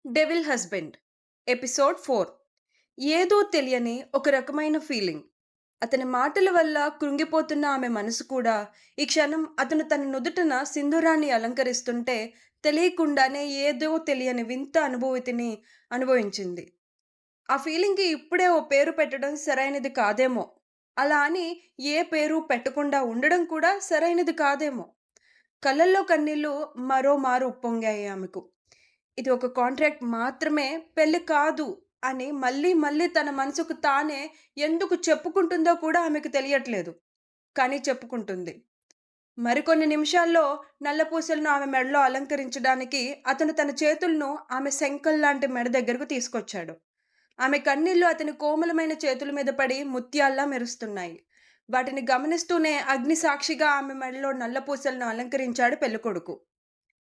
Devil husband episode 4. ఏదో తెలియని ఒక రకమైన ఫీలింగ్. అతని మాటల వల్ల కృంగిపోతున్న ఆమె మనసు కూడా ఈ క్షణం అతను తన నుదుటన సింధూరాన్ని అలంకరిస్తుంటే తెలియకుండానే ఏదో తెలియని వింత అనుభూతిని అనుభవించింది. ఆ ఫీలింగ్‌కి ఇప్పుడే ఓ పేరు పెట్టడం సరైనది కాదేమో! అలా అని ఏ పేరు పెట్టకుండా ఉండడం కూడా సరైనది కాదేమో! కళ్ళల్లో కన్నీళ్లు మరోమారు ఉప్పొంగాయి ఆమెకు. ఇది ఒక కాంట్రాక్ట్ మాత్రమే, పెళ్లి కాదు అని మళ్ళీ మళ్ళీ తన మనసుకు తానే ఎందుకు చెప్పుకుంటుందో కూడా ఆమెకు తెలియట్లేదు. కానీ చెప్పుకుంటుంది. మరికొన్ని నిమిషాల్లో నల్లపూసలను ఆమె మెడలో అలంకరించడానికి అతను తన చేతులను ఆమె శంఖంలాంటి మెడ దగ్గరకు తీసుకొచ్చాడు. ఆమె కన్నీళ్లు అతని కోమలమైన చేతుల మీద పడి ముత్యాల్లా మెరుస్తున్నాయి. వాటిని గమనిస్తూనే అగ్ని సాక్షిగా ఆమె మెడలో నల్లపూసలను అలంకరించాడు పెళ్ళికొడుకు.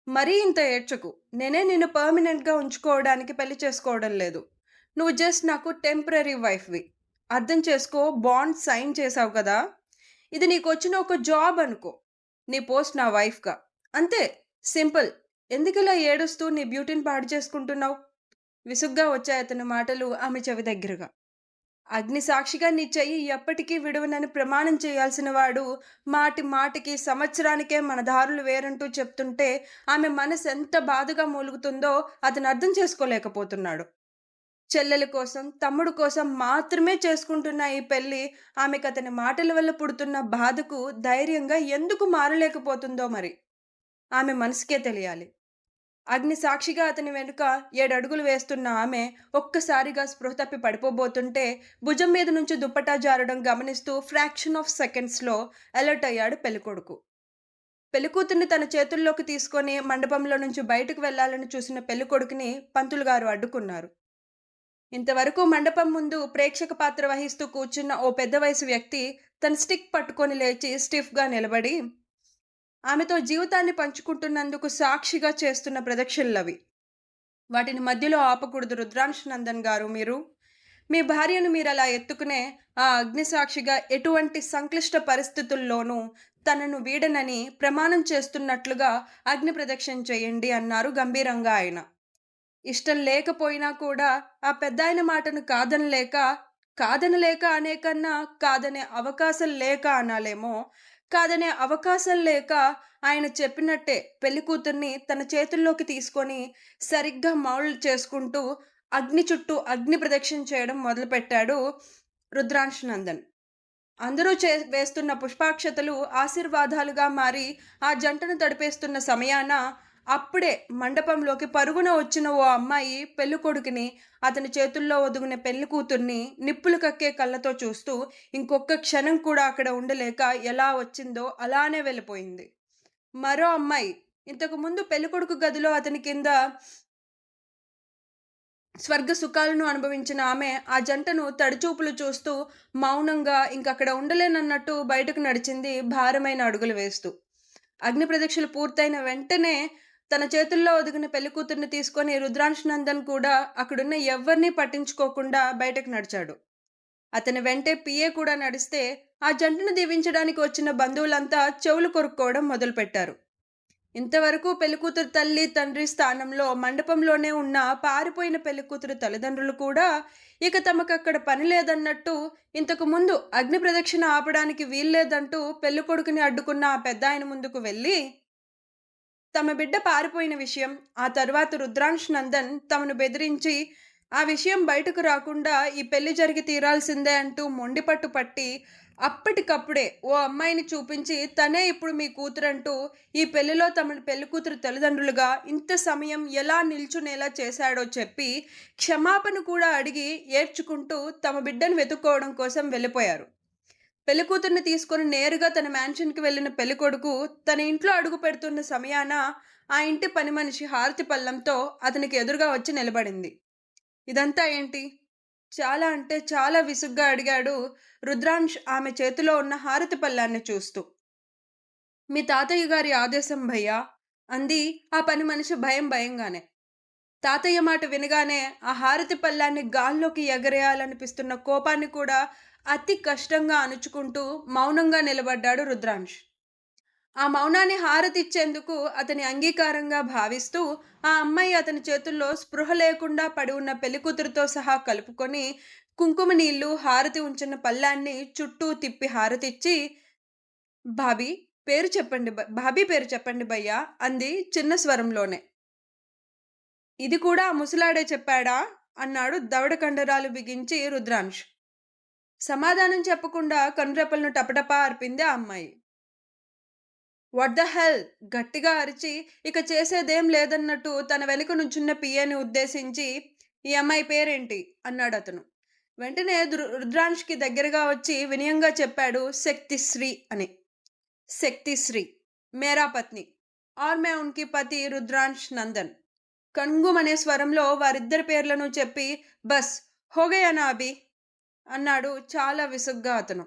మరీ ఇంత ఏడ్చకు. నేనే నిన్ను పర్మనెంట్‌గా ఉంచుకోవడానికి పెళ్లి చేసుకోవడం లేదు. నువ్వు జస్ట్ నాకు టెంపరరీ వైఫ్‌వి. అర్థం చేసుకో, బాండ్ సైన్ చేశావు కదా! ఇది నీకొచ్చిన ఒక జాబ్ అనుకో. నీ పోస్ట్ నా వైఫ్‌గా. అంతే. సింపుల్. ఎందుకిలా ఏడుస్తూ నీ బ్యూటీని పాడు చేసుకుంటున్నావు? విసుగ్గా వచ్చాయి అతని మాటలు ఆమె చెవి దగ్గరగా. అగ్ని సాక్షిగా నీ చెయ్యి ఎప్పటికీ విడువనని ప్రమాణం చేయాల్సిన వాడు మాటి మాటికి సంవత్సరానికే మన దారులు వేరంటూ చెప్తుంటే ఆమె మనసు ఎంత బాధగా మూలుగుతుందో అతను అర్థం చేసుకోలేకపోతున్నాడు. చెల్లెల కోసం, తమ్ముడు కోసం మాత్రమే చేసుకుంటున్న ఈ పెళ్లి ఆమెకు అతని మాటల వల్ల పుడుతున్న బాధకు ధైర్యంగా ఎందుకు మారలేకపోతుందో మరి ఆమె మనసుకే తెలియాలి. అగ్ని సాక్షిగా అతని వెనుక 7 అడుగులు వేస్తున్న ఆమె ఒక్కసారిగా స్పృహ తప్పి పడిపోబోతుంటే భుజం మీద నుంచి దుప్పటా జారడం గమనిస్తూ ఫ్రాక్షన్ ఆఫ్ సెకండ్స్‌లో అలర్ట్ అయ్యాడు పెళ్ళికొడుకు. పెళ్ళికూతుర్ని తన చేతుల్లోకి తీసుకొని మండపంలో నుంచి బయటకు వెళ్ళాలని చూసిన పెళ్ళికొడుకుని పంతులు గారు అడ్డుకున్నారు. ఇంతవరకు మండపం ముందు ప్రేక్షక పాత్ర వహిస్తూ కూర్చున్న ఓ పెద్ద వయసు వ్యక్తి తన స్టిక్ పట్టుకొని లేచి స్టిఫ్‌గా నిలబడి ఆమెతో జీవితాన్ని పంచుకుంటున్నందుకు సాక్షిగా చేస్తున్న ప్రదక్షిణలవి. వాటిని మధ్యలో ఆపకూడదు రుద్రాంశ్ నందన్ గారు మీరు. మీ భార్యను మీరలా ఎత్తుకునే ఆ అగ్నిసాక్షిగా ఎటువంటి సంక్లిష్ట పరిస్థితుల్లోనూ తనను వీడనని ప్రమాణం చేస్తున్నట్లుగా అగ్ని ప్రదక్షిణ చేయండి అన్నారు గంభీరంగా ఆయన. ఇష్టం లేకపోయినా కూడా ఆ పెద్దాయన మాటను కాదనలేక అనే కన్నా కాదనే అవకాశం లేక అనాలేమో. కాదనే అవకాశం లేక ఆయన చెప్పినట్టే పెళ్ళికూతుర్ని తన చేతుల్లోకి తీసుకొని సరిగ్గా మౌల్డ్ చేసుకుంటూ అగ్ని చుట్టూ అగ్ని ప్రదక్షిణ చేయడం మొదలుపెట్టాడు రుద్రాంశ్ నందన్. అందరూ వేస్తున్న పుష్పాక్షతలు ఆశీర్వాదాలుగా మారి ఆ జంటను తడిపేస్తున్న సమయాన అప్పుడే మండపంలోకి పరుగున వచ్చిన ఓ అమ్మాయి పెళ్ళికొడుకుని అతని చేతుల్లో ఒదిగిన పెళ్లి కూతుర్ని నిప్పులు కక్కే కళ్ళతో చూస్తూ ఇంకొక్క క్షణం కూడా అక్కడ ఉండలేక ఎలా వచ్చిందో అలానే వెళ్ళిపోయింది. మరో అమ్మాయి ఇంతకు ముందు పెళ్ళికొడుకు గదిలో అతని కింద స్వర్గ సుఖాలను అనుభవించిన ఆమె ఆ జంటను తడిచూపులు చూస్తూ మౌనంగా ఇంకక్కడ ఉండలేనన్నట్టు బయటకు నడిచింది భారమైన అడుగులు వేస్తూ. అగ్ని ప్రదక్షిణలు పూర్తయిన వెంటనే తన చేతుల్లో ఒదిగిన పెళ్ళికూతుర్ని తీసుకొని రుద్రాంశ్ నందన్ కూడా అక్కడున్న ఎవ్వరినీ పట్టించుకోకుండా బయటకు నడిచాడు. అతని వెంటే పిఏ కూడా నడిస్తే ఆ జంటను దీవించడానికి వచ్చిన బంధువులంతా చెవులు కొరుక్కోవడం మొదలుపెట్టారు. ఇంతవరకు పెళ్ళికూతురు తల్లి, తండ్రి స్థానంలో మండపంలోనే ఉన్న పారిపోయిన పెళ్ళికూతురు తల్లిదండ్రులు కూడా ఇక తమకక్కడ పని లేదన్నట్టు ఇంతకు ముందు అగ్ని ప్రదక్షిణ ఆపడానికి వీల్లేదంటూ పెళ్ళికొడుకుని అడ్డుకున్న ఆ పెద్దాయన ముందుకు వెళ్ళి తమ బిడ్డ పారిపోయిన విషయం, ఆ తర్వాత రుద్రాంశ్ నందన్ తమను బెదిరించి ఆ విషయం బయటకు రాకుండా ఈ పెళ్లి జరిగి తీరాల్సిందే అంటూ మొండిపట్టు పట్టి అప్పటికప్పుడే ఓ అమ్మాయిని చూపించి తనే ఇప్పుడు మీ కూతురంటూ ఈ పెళ్లిలో తమ పెళ్లి కూతురు తల్లిదండ్రులుగా ఇంత సమయం ఎలా నిల్చునేలా చేశాడో చెప్పి క్షమాపణ కూడా అడిగి ఏడ్చుకుంటూ తమ బిడ్డను వెతుక్కోవడం కోసం వెళ్ళిపోయారు. పెళ్ళికూతుర్ని తీసుకొని నేరుగా తన మ్యాన్షన్‌కి వెళ్ళిన పెళ్ళికొడుకు తన ఇంట్లో అడుగు పెడుతున్న సమయాన ఆ ఇంటి పని మనిషి హారతి పళ్ళెంతో అతనికి ఎదురుగా వచ్చి నిలబడింది. ఇదంతా ఏంటి? చాలా అంటే చాలా విసుగ్గా అడిగాడు రుద్రాంశ్ ఆమె చేతిలో ఉన్న హారతి పళ్ళాన్ని చూస్తూ. మీ తాతయ్య గారి ఆదేశం భయ్యా అంది ఆ పని మనిషి భయంగానే. తాతయ్య మాట వినగానే ఆ హారతి పళ్ళాన్ని గాల్లోకి ఎగరేయాలనిపిస్తున్న కోపాన్ని కూడా అతి కష్టంగా అణుచుకుంటూ మౌనంగా నిలబడ్డాడు రుద్రాంశ్. ఆ మౌనాన్ని హారతిచ్చేందుకు అతని అంగీకారంగా భావిస్తూ, ఆ అమ్మాయి అతని చేతుల్లో స్పృహ లేకుండా పడి ఉన్న పెళ్ళికూతురుతో సహా కలుపుకొని, కుంకుమ నీళ్లు, హారతి ఉంచిన పళ్ళాన్ని చుట్టూ తిప్పి హారతిచ్చి, "భాబీ భాబీ పేరు చెప్పండి భయ్యా" అంది చిన్న స్వరంలోనే. "ఇది కూడా ఆ ముసలాడే చెప్పాడా?" అన్నాడు దవడ కండరాలు బిగించి రుద్రాంష్. సమాధానం చెప్పకుండా కనురెప్పలను టపటపా అర్పింది ఆ అమ్మాయి. What the hell! గట్టిగా అరిచి, ఇక చేసేదేం లేదన్నట్టు తన వెనుక నుంచున్న పిఏని ఉద్దేశించి, "ఈ అమ్మాయి పేరేంటి?" అన్నాడతను. వెంటనే రుద్రాంష్‌కి దగ్గరగా వచ్చి వినయంగా చెప్పాడు 'శక్తిశ్రీ' అని. 'శక్తిశ్రీ, మేరా పత్ని और मैं उनकी पति रुद्रांश నందన్.' కంగుమనే స్వరంలో వారిద్దరి పేర్లను చెప్పి, "బస్ హో గయా నా అభి" అన్నాడు చాలా విసుగ్గా అతను.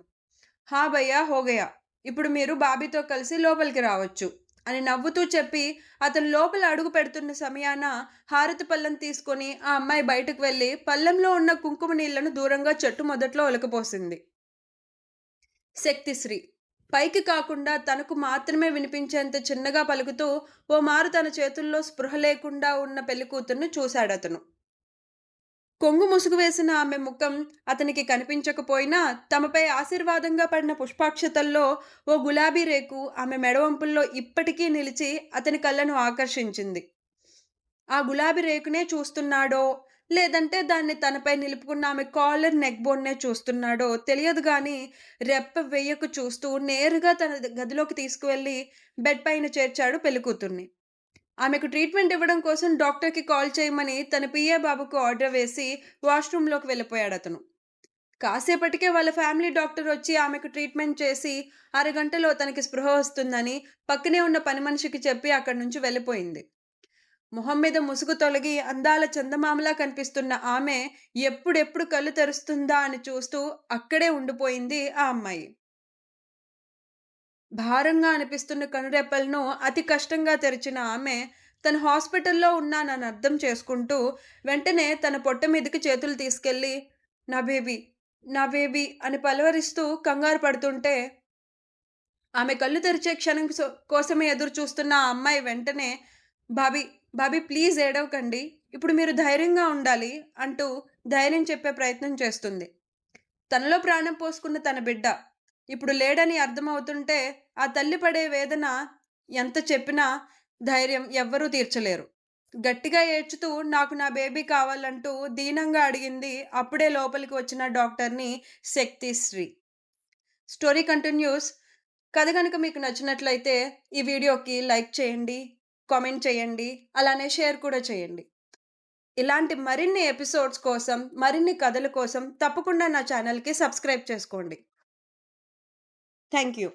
"హా భయ్యా హో గయా. ఇప్పుడు మీరు బాబీతో కలిసి లోపలికి రావచ్చు" అని నవ్వుతూ చెప్పి, అతను లోపల అడుగు పెడుతున్న సమయాన హారతి పళ్ళెం తీసుకొని ఆ అమ్మాయి బయటకు వెళ్లి పళ్ళెంలో ఉన్న కుంకుమ నీళ్లను దూరంగా చెట్టు మొదట్లో ఒలకపోసింది. శక్తిశ్రీ పైకి కాకుండా తనకు మాత్రమే వినిపించేంత చిన్నగా పలుకుతూ ఓ మారు తన చేతుల్లో స్పృహ లేకుండా ఉన్న పెళ్లికూతుర్ని చూశాడతను. కొంగు ముసుగు వేసిన ఆమె ముఖం అతనికి కనిపించకపోయినా, తమపై ఆశీర్వాదంగా పడిన పుష్పాక్షతల్లో ఓ గులాబీ రేకు ఆమె మెడవంపుల్లో ఇప్పటికీ నిలిచి అతని కళ్ళను ఆకర్షించింది. ఆ గులాబీ రేకునే చూస్తున్నాడో, లేదంటే దాన్ని తనపై నిలుపుకున్న ఆమె కాలర్, నెక్ బోన్‌నే చూస్తున్నాడో తెలియదు గానీ, రెప్ప వెయ్యకు చూస్తూ నేరుగా తన గదిలోకి తీసుకువెళ్ళి బెడ్ పైన చేర్చాడు పెళ్ళికూతుర్ని. ఆమెకు ట్రీట్మెంట్ ఇవ్వడం కోసం డాక్టర్‌కి కాల్ చేయమని తన పీఏ బాబుకు ఆర్డర్ వేసి వాష్‌రూమ్‌లోకి వెళ్ళిపోయాడతను. కాసేపటికే వాళ్ళ ఫ్యామిలీ డాక్టర్ వచ్చి ఆమెకు ట్రీట్మెంట్ చేసి, అరగంటలో తనకి స్పృహ వస్తుందని పక్కనే ఉన్న పని మనిషికి చెప్పి అక్కడి నుంచి వెళ్ళిపోయింది. మొహం మీద ముసుగు తొలగి అందాల చందమామలా కనిపిస్తున్న ఆమె ఎప్పుడెప్పుడు కళ్ళు తెరుస్తుందా అని చూస్తూ అక్కడే ఉండిపోయింది ఆ అమ్మాయి. భారంగా అనిపిస్తున్న కనురెప్పలను అతి కష్టంగా తెరిచిన ఆమె తను హాస్పిటల్‌లో ఉన్నానని అర్థం చేసుకుంటూ వెంటనే తన పొట్ట మీదకి చేతులు తీసుకెళ్ళి, "నా బేబీ, నా బేబీ" అని పలవరిస్తూ కంగారు పడుతుంటే, ఆమె కళ్ళు తెరిచే క్షణం కోసమే ఎదురు చూస్తున్న ఆ అమ్మాయి వెంటనే, "భాబీ, భాబీ ప్లీజ్ ఏడవకండి. ఇప్పుడు మీరు ధైర్యంగా ఉండాలి" అంటూ ధైర్యం చెప్పే ప్రయత్నం చేస్తుంది. తనలో ప్రాణం పోసుకున్న తన బిడ్డ ఇప్పుడు లేడని అర్థమవుతుంటే, ఆ తల్లి పడే వేదన ఎంత చెప్పినా ధైర్యం ఎవ్వరూ తీర్చలేరు. గట్టిగా ఏడ్చుతూ నాకు నా బేబీ కావాలంటూ దీనంగా అడిగింది అప్పుడే లోపలికి వచ్చిన డాక్టర్‌ని శక్తిశ్రీ. Story continuous. కథ గనుక మీకు నచ్చినట్లయితే ఈ వీడియోకి లైక్ చేయండి, కామెంట్ చేయండి, అలానే షేర్ కూడా చేయండి. ఇలాంటి మరిన్ని ఎపిసోడ్స్ కోసం, మరిన్ని కథల కోసం తప్పకుండా నా ఛానల్‌కి సబ్స్క్రైబ్ చేసుకోండి. Thank you.